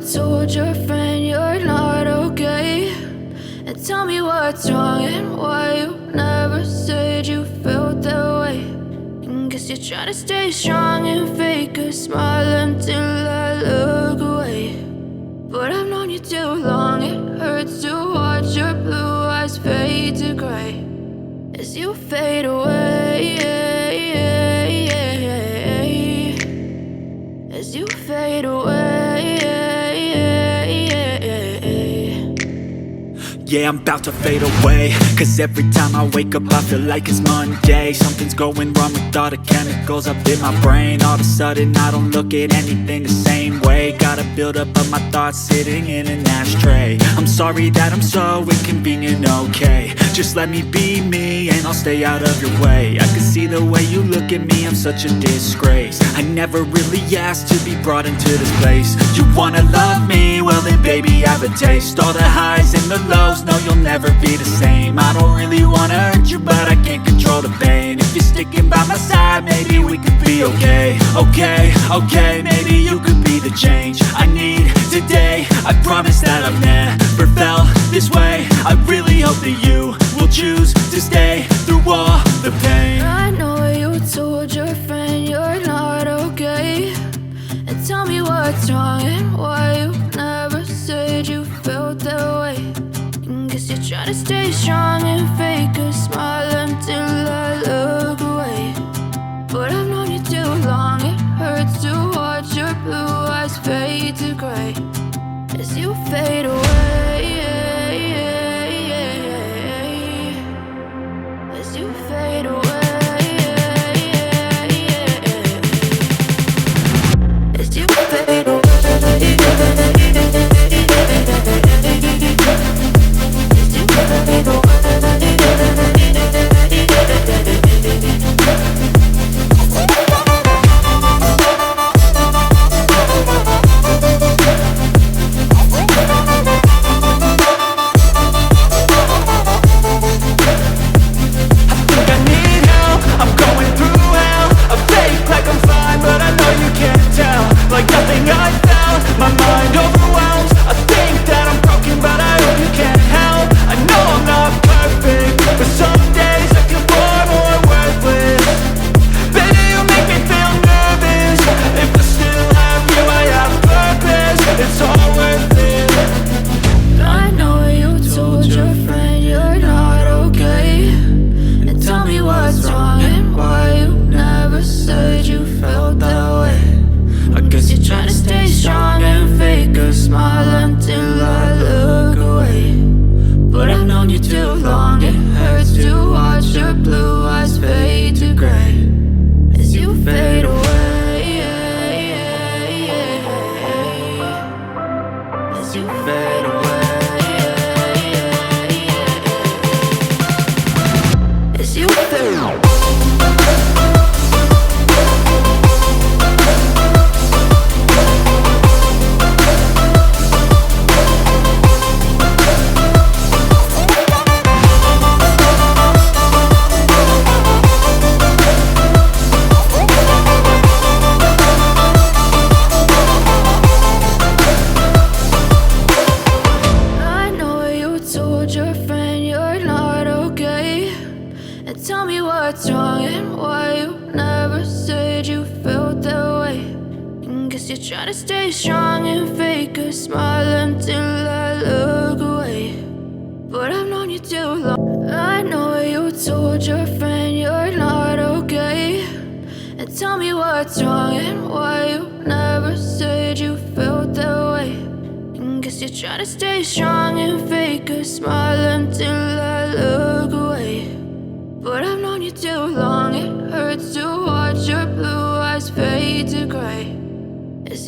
told your friend you're not okay. And tell me what's wrong and why you never said you felt that way. And guess you're trying to stay strong and fake a smile until I look away. But I've known you too long, it hurts to watch your blue eyes fade to gray as you fade away, as you fade away. Yeah, I'm about to fade away, cause every time I wake up I feel like it's Monday. Something's going wrong with all the chemicals up in my brain. All of a sudden I don't look at anything the same way. Got a buildup of my thoughts sitting in an ashtray. I'm sorry that I'm so inconvenient, okay. Just let me be me and I'll stay out of your way. I can see the way you look at me, I'm such a disgrace. I never really asked to be brought into this place. You wanna love me? Well then baby, have a taste. All the highs and the lows, no, you'll never be the same. I don't really wanna hurt you, but I can't control the pain. If you're sticking by my side, maybe we could be okay. Okay, maybe you could be the change I need today. I promise that I've never felt this way. I really hope that you will choose to stay through all the pain. I know you told your friend you're not okay. And tell me what's wrong and why you never said you felt that way. Guess you're trying to stay strong and fake a smile until I look away. But I've known you too long, it hurts to watch your blue eyes fade to gray as you fade away, as you fade away, as you fade away. Tell me what's wrong and why you never said you felt that way. And guess you're trying to stay strong and fake a smile until I look away. But I've known you too long. I know you told your friend you're not okay. And tell me what's wrong and why you never said you felt that way. And guess you're trying to stay strong and fake a smile until I look away.